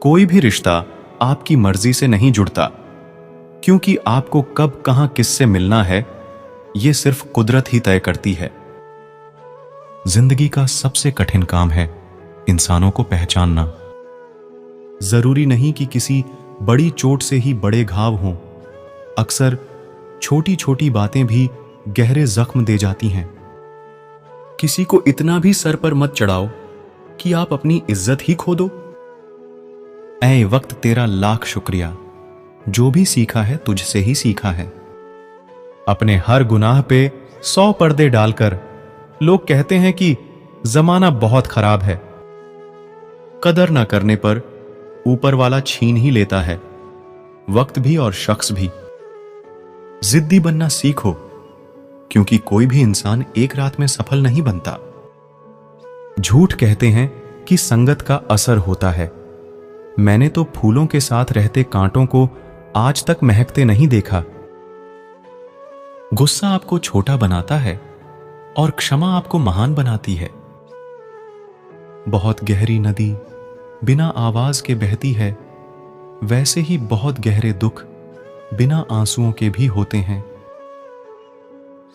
कोई भी रिश्ता आपकी मर्जी से नहीं जुड़ता, क्योंकि आपको कब कहां किससे मिलना है यह सिर्फ कुदरत ही तय करती है। जिंदगी का सबसे कठिन काम है इंसानों को पहचानना। जरूरी नहीं कि किसी बड़ी चोट से ही बड़े घाव हों, अक्सर छोटी छोटी बातें भी गहरे जख्म दे जाती हैं। किसी को इतना भी सर पर मत चढ़ाओ कि आप अपनी इज्जत ही खो दो। ऐ वक्त तेरा लाख शुक्रिया, जो भी सीखा है तुझसे ही सीखा है। अपने हर गुनाह पे 100 पर्दे डालकर लोग कहते हैं कि जमाना बहुत खराब है। कदर ना करने पर ऊपर वाला छीन ही लेता है, वक्त भी और शख्स भी। जिद्दी बनना सीखो, क्योंकि कोई भी इंसान एक रात में सफल नहीं बनता। झूठ कहते हैं कि संगत का असर होता है। मैंने तो फूलों के साथ रहते कांटों को आज तक महकते नहीं देखा। गुस्सा आपको छोटा बनाता है और क्षमा आपको महान बनाती है। बहुत गहरी नदी बिना आवाज के बहती है, वैसे ही बहुत गहरे दुख बिना आंसुओं के भी होते हैं।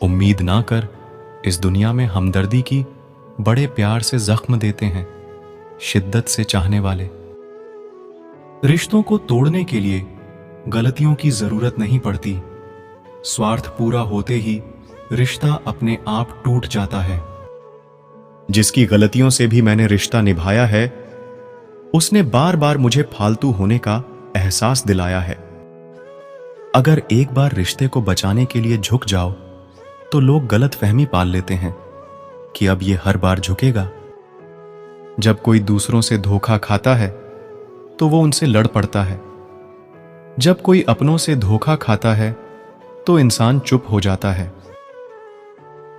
उम्मीद ना कर, इस दुनिया में हमदर्दी की बड़े प्यार से जख्म देते हैं शिद्दत से चाहने वाले। रिश्तों को तोड़ने के लिए गलतियों की जरूरत नहीं पड़ती, स्वार्थ पूरा होते ही रिश्ता अपने आप टूट जाता है। जिसकी गलतियों से भी मैंने रिश्ता निभाया है, उसने बार बार मुझे फालतू होने का एहसास दिलाया है। अगर एक बार रिश्ते को बचाने के लिए झुक जाओ तो लोग गलतफहमी पाल लेते हैं कि अब ये हर बार झुकेगा। जब कोई दूसरों से धोखा खाता है तो वो उनसे लड़ पड़ता है। जब कोई अपनों से धोखा खाता है तो इंसान चुप हो जाता है।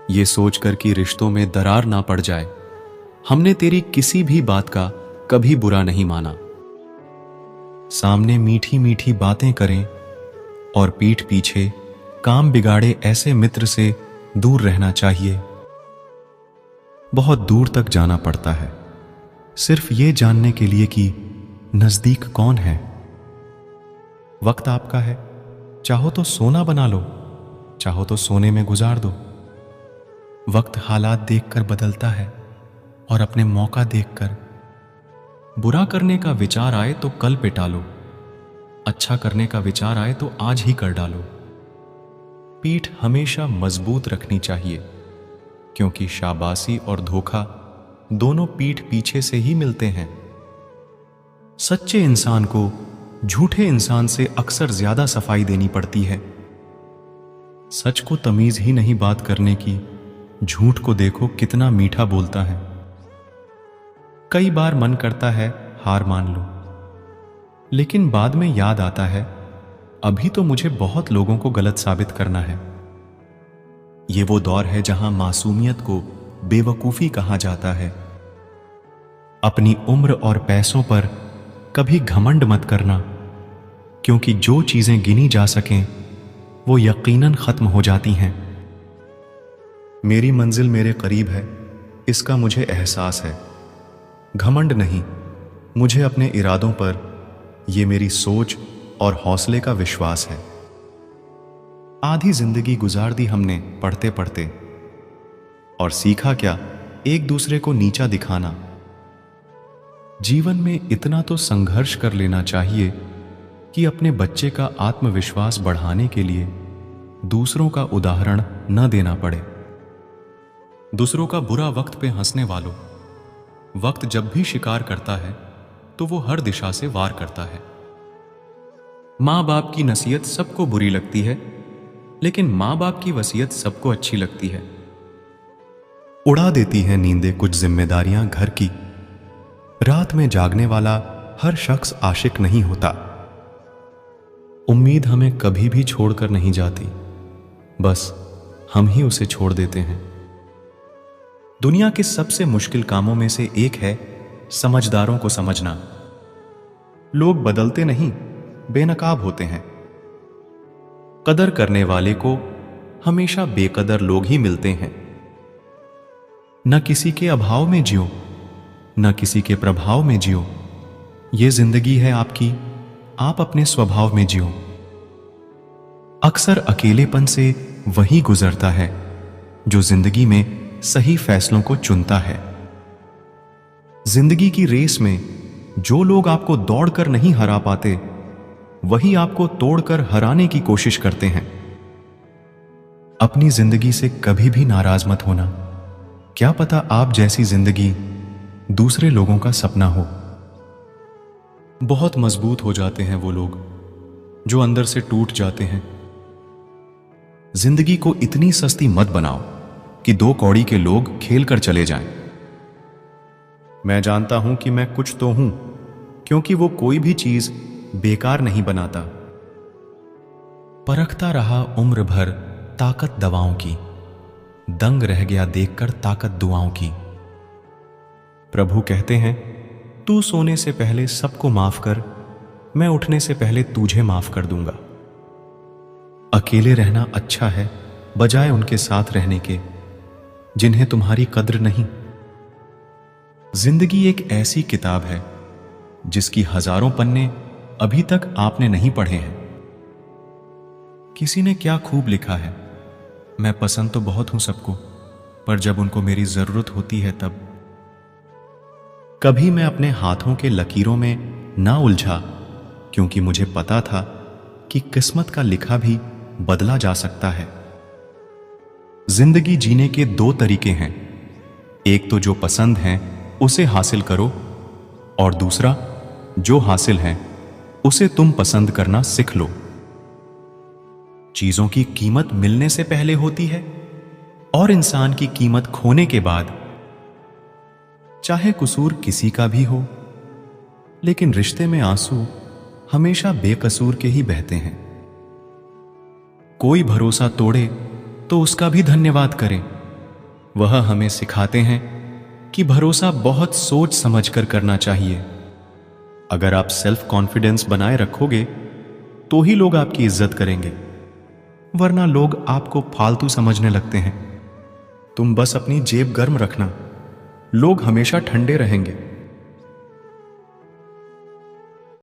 ये सोचकर कि रिश्तों में दरार ना पड़ जाए, हमने तेरी किसी भी बात का कभी बुरा नहीं माना। सामने मीठी मीठी बातें करें और पीठ पीछे काम बिगाड़े ऐसे मित्र से दूर रहना चाहिए। बहुत दूर तक जाना पड़ता है सिर्फ ये जानने के लिए कि नजदीक कौन है। वक्त आपका है, चाहो तो सोना बना लो, चाहो तो सोने में गुजार दो। वक्त हालात देखकर बदलता है और अपने मौका देखकर। बुरा करने का विचार आए तो कल पे टालो, अच्छा करने का विचार आए तो आज ही कर डालो। पीठ हमेशा मजबूत रखनी चाहिए, क्योंकि शाबाशी और धोखा दोनों पीठ पीछे से ही मिलते हैं। सच्चे इंसान को झूठे इंसान से अक्सर ज्यादा सफाई देनी पड़ती है। सच को तमीज ही नहीं बात करने की, झूठ को देखो कितना मीठा बोलता है। कई बार मन करता है हार मान लो, लेकिन बाद में याद आता है अभी तो मुझे बहुत लोगों को गलत साबित करना है। ये वो दौर है जहां मासूमियत को बेवकूफी कहा जाता है। अपनी उम्र और पैसों पर कभी घमंड मत करना, क्योंकि जो चीजें गिनी जा सकें वो यकीनन खत्म हो जाती हैं। मेरी मंजिल मेरे करीब है, इसका मुझे एहसास है। घमंड नहीं, मुझे अपने इरादों पर, ये मेरी सोच और हौसले का विश्वास है। आधी जिंदगी गुजार दी हमने पढ़ते पढ़ते, और सीखा क्या, एक दूसरे को नीचा दिखाना। जीवन में इतना तो संघर्ष कर लेना चाहिए कि अपने बच्चे का आत्मविश्वास बढ़ाने के लिए दूसरों का उदाहरण न देना पड़े। दूसरों का बुरा वक्त पे हंसने वालों, वक्त जब भी शिकार करता है तो वो हर दिशा से वार करता है। माँ बाप की नसीहत सबको बुरी लगती है, लेकिन माँ बाप की वसीयत सबको अच्छी लगती है। उड़ा देती है नींदें कुछ जिम्मेदारियां घर की। रात में जागने वाला हर शख्स आशिक नहीं होता। उम्मीद हमें कभी भी छोड़कर नहीं जाती, बस हम ही उसे छोड़ देते हैं। दुनिया के सबसे मुश्किल कामों में से एक है समझदारों को समझना। लोग बदलते नहीं, बेनकाब होते हैं। कदर करने वाले को हमेशा बेकदर लोग ही मिलते हैं। न किसी के अभाव में जियो, न किसी के प्रभाव में जियो। ये जिंदगी है आपकी, आप अपने स्वभाव में जियो। अक्सर अकेलेपन से वही गुजरता है जो जिंदगी में सही फैसलों को चुनता है। जिंदगी की रेस में जो लोग आपको दौड़कर नहीं हरा पाते, वही आपको तोड़कर हराने की कोशिश करते हैं। अपनी जिंदगी से कभी भी नाराज मत होना। क्या पता आप जैसी जिंदगी दूसरे लोगों का सपना हो। बहुत मजबूत हो जाते हैं वो लोग जो अंदर से टूट जाते हैं। जिंदगी को इतनी सस्ती मत बनाओ कि दो कौड़ी के लोग खेल कर चले जाएं। मैं जानता हूं कि मैं कुछ तो हूं, क्योंकि वो कोई भी चीज बेकार नहीं बनाता। परखता रहा उम्र भर ताकत दवाओं की, दंग रह गया देखकर ताकत दुआओं की। प्रभु कहते हैं, तू सोने से पहले सबको माफ कर, मैं उठने से पहले तुझे माफ कर दूंगा। अकेले रहना अच्छा है, बजाय उनके साथ रहने के जिन्हें तुम्हारी कद्र नहीं। जिंदगी एक ऐसी किताब है जिसकी हजारों पन्ने अभी तक आपने नहीं पढ़े हैं। किसी ने क्या खूब लिखा है, मैं पसंद तो बहुत हूं सबको, पर जब उनको मेरी जरूरत होती है तब। कभी मैं अपने हाथों के लकीरों में ना उलझा, क्योंकि मुझे पता था कि किस्मत का लिखा भी बदला जा सकता है। जिंदगी जीने के दो तरीके हैं, एक तो जो पसंद है उसे हासिल करो, और दूसरा जो हासिल है उसे तुम पसंद करना सीख लो। चीजों की कीमत मिलने से पहले होती है और इंसान की कीमत खोने के बाद। चाहे कसूर किसी का भी हो, लेकिन रिश्ते में आंसू हमेशा बेकसूर के ही बहते हैं। कोई भरोसा तोड़े तो उसका भी धन्यवाद करें। वह हमें सिखाते हैं कि भरोसा बहुत सोच समझकर करना चाहिए। अगर आप सेल्फ कॉन्फिडेंस बनाए रखोगे तो ही लोग आपकी इज्जत करेंगे, वरना लोग आपको फालतू समझने लगते हैं। तुम बस अपनी जेब गर्म रखना, लोग हमेशा ठंडे रहेंगे।